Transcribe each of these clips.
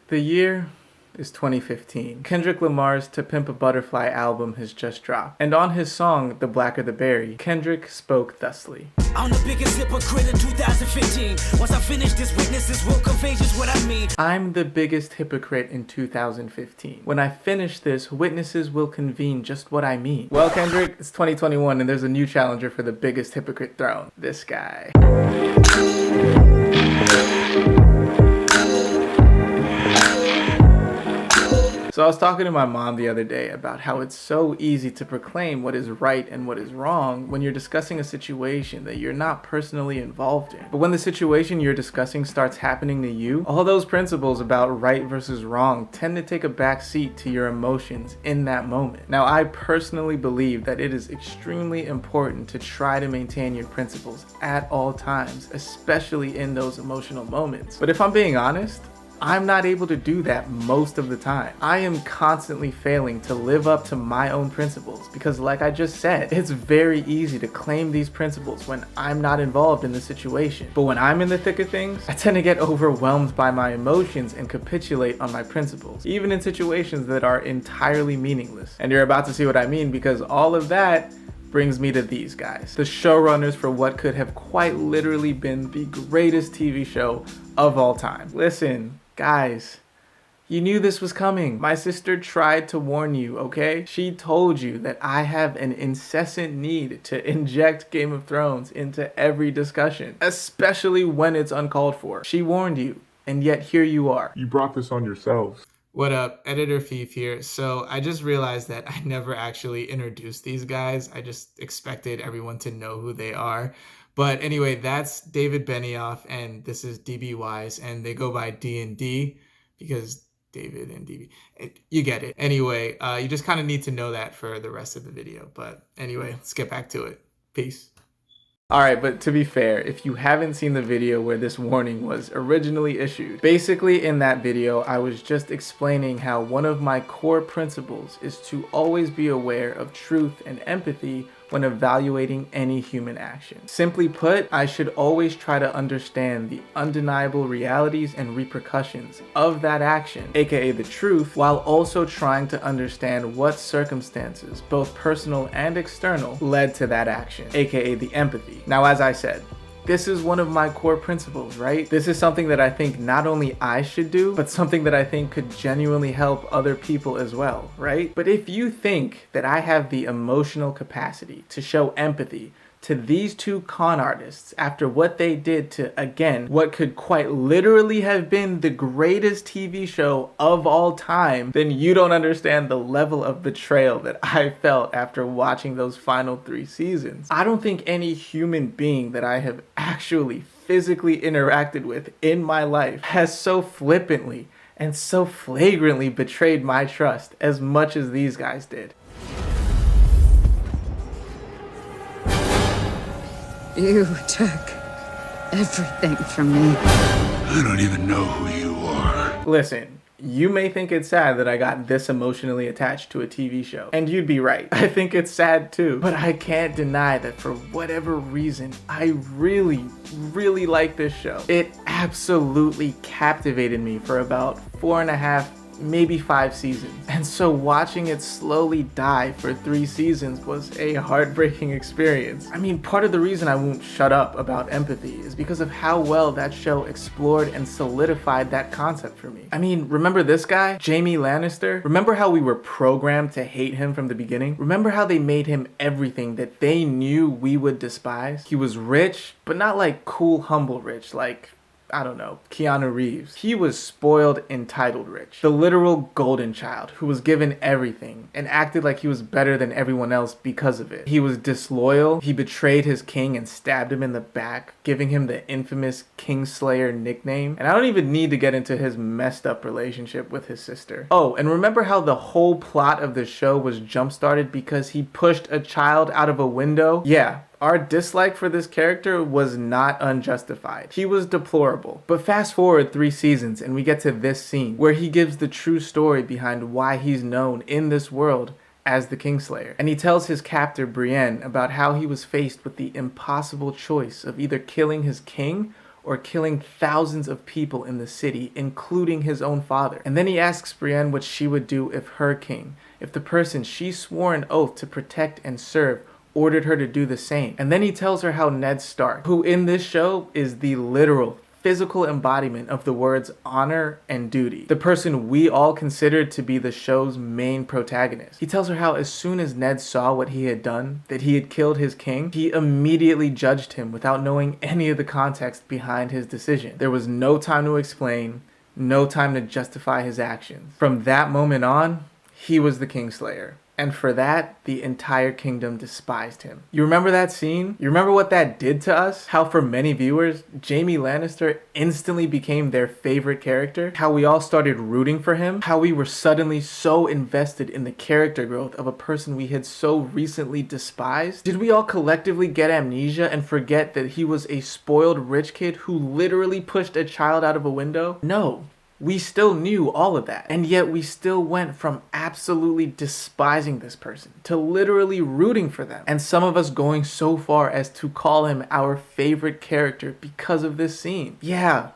The year is 2015. Kendrick Lamar's To Pimp a Butterfly album has just dropped. And on his song, The Blacker the Berry, Kendrick spoke thusly. I'm the biggest hypocrite in 2015. Once I finish this, witnesses will convey just what I mean. I'm the biggest hypocrite in 2015. When I finish this, witnesses will convene just what I mean. Well, Kendrick, it's 2021 and there's a new challenger for the biggest hypocrite throne. This guy. So I was talking to my mom the other day about how it's so easy to proclaim what is right and what is wrong when you're discussing a situation that you're not personally involved in. But when the situation you're discussing starts happening to you, all those principles about right versus wrong tend to take a back seat to your emotions in that moment. Now, I personally believe that it is extremely important to try to maintain your principles at all times, especially in those emotional moments. But if I'm being honest, I'm not able to do that most of the time. I am constantly failing to live up to my own principles because, like I just said, it's very easy to claim these principles when I'm not involved in the situation. But when I'm in the thick of things, I tend to get overwhelmed by my emotions and capitulate on my principles, even in situations that are entirely meaningless. And you're about to see what I mean, because all of that brings me to these guys, the showrunners for what could have quite literally been the greatest TV show of all time. Listen, guys, you knew this was coming. My sister tried to warn you, okay? She told you that I have an incessant need to inject Game of Thrones into every discussion, especially when it's uncalled for. She warned you, and yet here you are. You brought this on yourselves. What up, Editor Fif here. So I just realized that I never actually introduced these guys. I just expected everyone to know who they are. But anyway, that's David Benioff and this is DB Wise, and they go by D&D because David and DB. You get it. Anyway, you just kind of need to know that for the rest of the video. But anyway, let's get back to it. Peace. Alright, but to be fair, if you haven't seen the video where this warning was originally issued, basically in that video I was just explaining how one of my core principles is to always be aware of truth and empathy when evaluating any human action. Simply put, I should always try to understand the undeniable realities and repercussions of that action, aka the truth, while also trying to understand what circumstances, both personal and external, led to that action, aka the empathy. Now, as I said, this is one of my core principles, right? This is something that I think not only I should do, but something that I think could genuinely help other people as well, right? But if you think that I have the emotional capacity to show empathy to these two con artists after what they did to, again, what could quite literally have been the greatest TV show of all time, then you don't understand the level of betrayal that I felt after watching those final 3 seasons. I don't think any human being that I have actually physically interacted with in my life has so flippantly and so flagrantly betrayed my trust as much as these guys did. You took everything from me. I don't even know who you are. Listen, you may think it's sad that I got this emotionally attached to a TV show, and you'd be right. I think it's sad too, but I can't deny that for whatever reason, I really like this show. It absolutely captivated me for about 4.5, maybe 5 seasons. And so watching it slowly die for 3 seasons was a heartbreaking experience. I mean, part of the reason I won't shut up about empathy is because of how well that show explored and solidified that concept for me. I mean, remember this guy, Jaime Lannister? Remember how we were programmed to hate him from the beginning? Remember how they made him everything that they knew we would despise? He was rich, but not like cool, humble rich, like, I don't know, Keanu Reeves. He was spoiled, entitled rich. The literal golden child who was given everything and acted like he was better than everyone else because of it. He was disloyal. He betrayed his king and stabbed him in the back, giving him the infamous Kingslayer nickname. And I don't even need to get into his messed up relationship with his sister. Oh, and remember how the whole plot of the show was jump-started because he pushed a child out of a window? Yeah. Our dislike for this character was not unjustified. He was deplorable. But fast forward 3 seasons and we get to this scene where he gives the true story behind why he's known in this world as the Kingslayer. And he tells his captor Brienne about how he was faced with the impossible choice of either killing his king or killing thousands of people in the city, including his own father. And then he asks Brienne what she would do if her king, if the person she swore an oath to protect and serve, ordered her to do the same. And then he tells her how Ned Stark, who in this show is the literal physical embodiment of the words honor and duty, the person we all considered to be the show's main protagonist. He tells her how as soon as Ned saw what he had done, that he had killed his king, he immediately judged him without knowing any of the context behind his decision. There was no time to explain, no time to justify his actions. From that moment on, he was the Kingslayer. And for that, the entire kingdom despised him. You remember that scene? You remember what that did to us? How for many viewers, Jaime Lannister instantly became their favorite character? How we all started rooting for him? How we were suddenly so invested in the character growth of a person we had so recently despised? Did we all collectively get amnesia and forget that he was a spoiled rich kid who literally pushed a child out of a window? No. We still knew all of that, and yet we still went from absolutely despising this person to literally rooting for them, and some of us going so far as to call him our favorite character because of this scene. Yeah,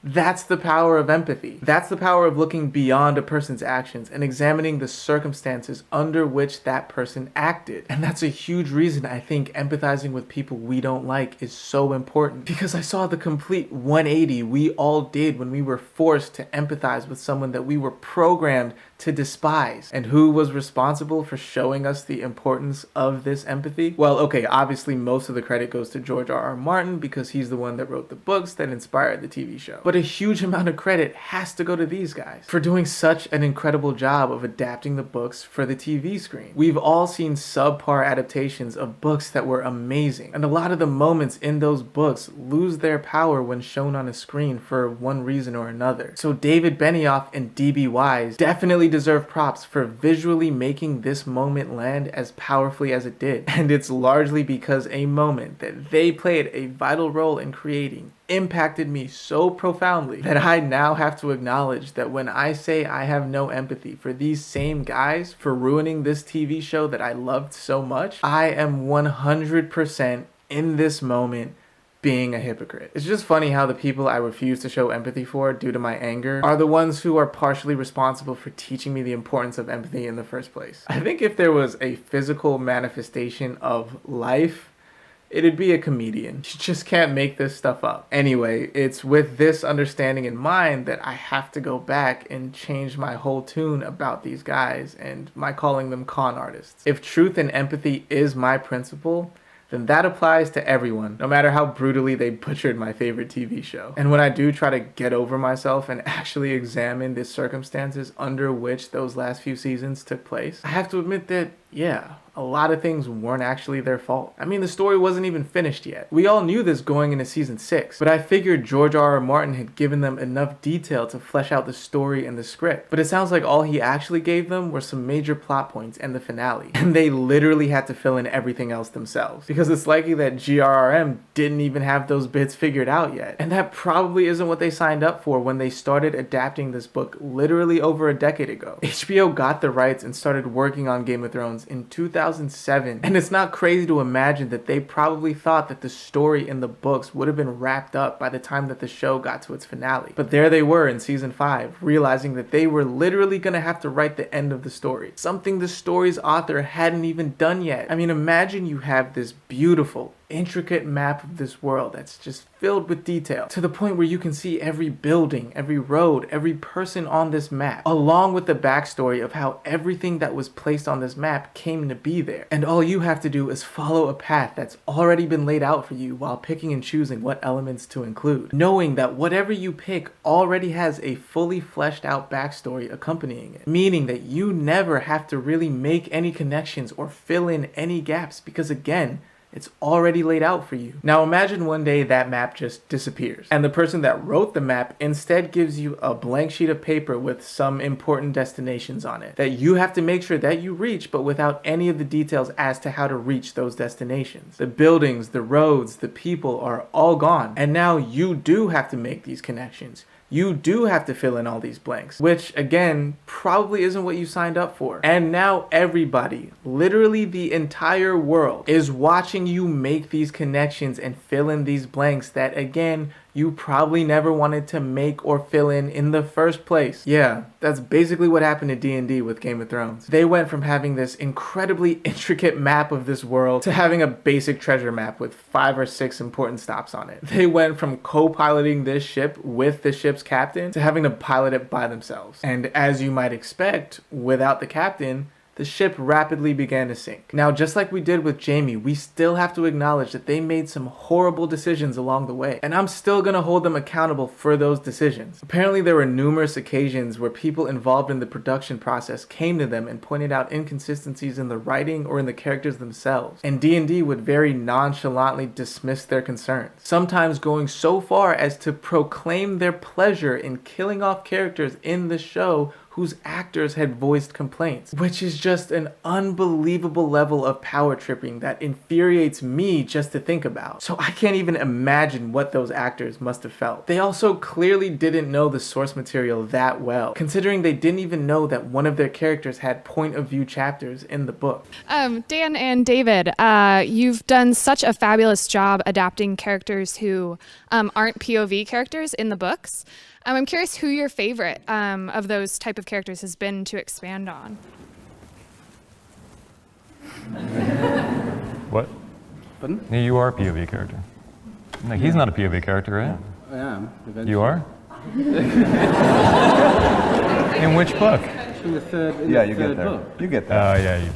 that's the power of empathy. That's the power of looking beyond a person's actions and examining the circumstances under which that person acted. And that's a huge reason I think empathizing with people we don't like is so important. Because I saw the complete 180 we all did when we were forced to empathize with someone that we were programmed to despise. And who was responsible for showing us the importance of this empathy? Well, okay, obviously most of the credit goes to George R.R. Martin because he's the one that wrote the books that inspired the TV show. But a huge amount of credit has to go to these guys for doing such an incredible job of adapting the books for the TV screen. We've all seen subpar adaptations of books that were amazing, and a lot of the moments in those books lose their power when shown on a screen for one reason or another. So David Benioff and D.B. Weiss definitely deserve props for visually making this moment land as powerfully as it did. And it's largely because a moment that they played a vital role in creating impacted me so profoundly that I now have to acknowledge that when I say I have no empathy for these same guys for ruining this TV show that I loved so much, I am 100% in this moment being a hypocrite. It's just funny how the people I refuse to show empathy for due to my anger are the ones who are partially responsible for teaching me the importance of empathy in the first place. I think if there was a physical manifestation of life, it'd be a comedian. You just can't make this stuff up. Anyway, it's with this understanding in mind that I have to go back and change my whole tune about these guys and my calling them con artists. If truth and empathy is my principle, then that applies to everyone, no matter how brutally they butchered my favorite TV show. And when I do try to get over myself and actually examine the circumstances under which those last few seasons took place, I have to admit that, yeah, a lot of things weren't actually their fault. I mean, the story wasn't even finished yet. We all knew this going into season 6, but I figured George R.R. Martin had given them enough detail to flesh out the story and the script. But it sounds like all he actually gave them were some major plot points and the finale. And they literally had to fill in everything else themselves. Because it's likely that GRRM didn't even have those bits figured out yet. And that probably isn't what they signed up for when they started adapting this book literally over a decade ago. HBO got the rights and started working on Game of Thrones in 2007, and it's not crazy to imagine that they probably thought that the story in the books would have been wrapped up by the time that the show got to its finale. But there they were in season 5, realizing that they were literally gonna have to write the end of the story, something the story's author hadn't even done yet. I mean, imagine you have this beautiful, intricate map of this world that's just filled with detail to the point where you can see every building, every road, every person on this map, along with the backstory of how everything that was placed on this map came to be there. And all you have to do is follow a path that's already been laid out for you while picking and choosing what elements to include, knowing that whatever you pick already has a fully fleshed out backstory accompanying it, meaning that you never have to really make any connections or fill in any gaps because, again, it's already laid out for you. Now imagine one day that map just disappears, and the person that wrote the map instead gives you a blank sheet of paper with some important destinations on it that you have to make sure that you reach, but without any of the details as to how to reach those destinations. The buildings, the roads, the people are all gone, and now you do have to make these connections. You do have to fill in all these blanks, which again, probably isn't what you signed up for. And now everybody, literally the entire world, is watching you make these connections and fill in these blanks that again, you probably never wanted to make or fill in the first place. Yeah, that's basically what happened to D&D with Game of Thrones. They went from having this incredibly intricate map of this world to having a basic treasure map with 5 or 6 important stops on it. They went from co-piloting this ship with the ship's captain to having to pilot it by themselves. And as you might expect, without the captain, the ship rapidly began to sink. Now, just like we did with Jamie, we still have to acknowledge that they made some horrible decisions along the way, and I'm still gonna hold them accountable for those decisions. Apparently, there were numerous occasions where people involved in the production process came to them and pointed out inconsistencies in the writing or in the characters themselves, and D&D would very nonchalantly dismiss their concerns, sometimes going so far as to proclaim their pleasure in killing off characters in the show whose actors had voiced complaints, which is just an unbelievable level of power tripping that infuriates me just to think about. So I can't even imagine what those actors must have felt. They also clearly didn't know the source material that well, considering they didn't even know that one of their characters had point of view chapters in the book. Dan and David, you've done such a fabulous job adapting characters who aren't POV characters in the books. I'm curious who your favorite of those type of characters has been to expand on. What? Pardon? Yeah, you are a POV character. No, he's not a POV character, right? I am, eventually. You are? In which book? In the third, Yeah, you get third there. book. You get there. Oh, yeah, you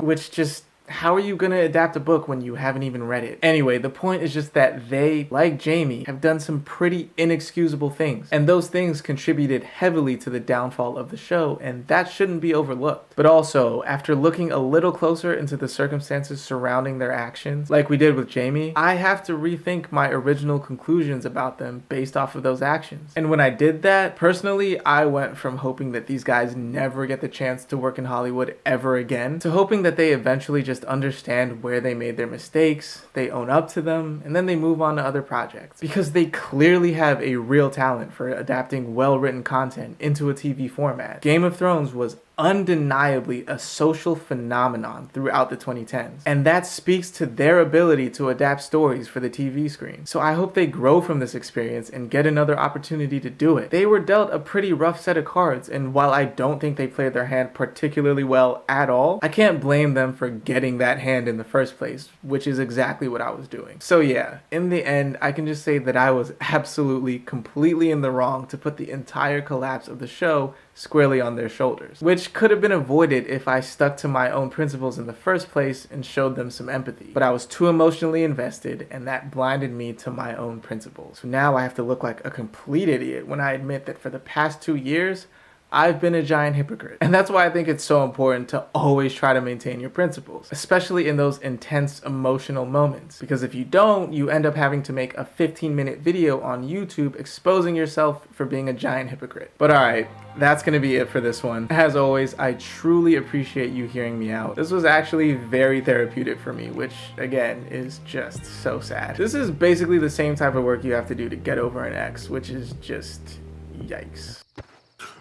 do. Which just, how are you gonna adapt a book when you haven't even read it? Anyway, the point is just that they, like Jamie, have done some pretty inexcusable things. And those things contributed heavily to the downfall of the show, and that shouldn't be overlooked. But also, after looking a little closer into the circumstances surrounding their actions, like we did with Jamie, I have to rethink my original conclusions about them based off of those actions. And when I did that, personally, I went from hoping that these guys never get the chance to work in Hollywood ever again, to hoping that they eventually just understand where they made their mistakes, they own up to them, and then they move on to other projects. Because they clearly have a real talent for adapting well-written content into a TV format. Game of Thrones was undeniably a social phenomenon throughout the 2010s, and that speaks to their ability to adapt stories for the TV screen. So I hope they grow from this experience and get another opportunity to do it. They were dealt a pretty rough set of cards, and while I don't think they played their hand particularly well at all, I can't blame them for getting that hand in the first place, which is exactly what I was doing. So yeah, in the end, I can just say that I was absolutely, completely in the wrong to put the entire collapse of the show squarely on their shoulders, which could have been avoided if I stuck to my own principles in the first place and showed them some empathy. But I was too emotionally invested, and that blinded me to my own principles. So now I have to look like a complete idiot when I admit that for the past 2 years, I've been a giant hypocrite. And that's why I think it's so important to always try to maintain your principles, especially in those intense emotional moments. Because if you don't, you end up having to make a 15-minute video on YouTube exposing yourself for being a giant hypocrite. But alright, that's gonna be it for this one. As always, I truly appreciate you hearing me out. This was actually very therapeutic for me, which again is just so sad. This is basically the same type of work you have to do to get over an ex, which is just yikes.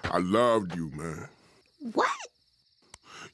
I loved you, man. What?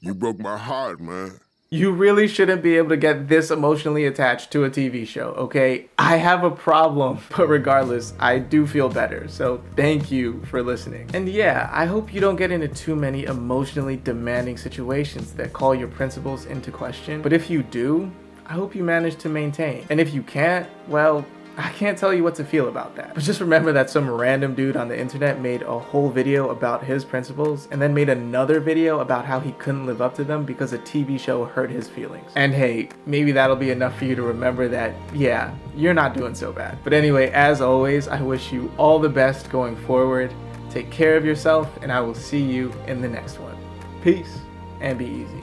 You broke my heart, man. You really shouldn't be able to get this emotionally attached to a TV show, okay? I have a problem, but regardless, I do feel better, so thank you for listening. And yeah, I hope you don't get into too many emotionally demanding situations that call your principles into question, but if you do, I hope you manage to maintain. And if you can't, well, I can't tell you what to feel about that. But just remember that some random dude on the internet made a whole video about his principles and then made another video about how he couldn't live up to them because a TV show hurt his feelings. And hey, maybe that'll be enough for you to remember that, yeah, you're not doing so bad. But anyway, as always, I wish you all the best going forward. Take care of yourself, and I will see you in the next one. Peace, and be easy.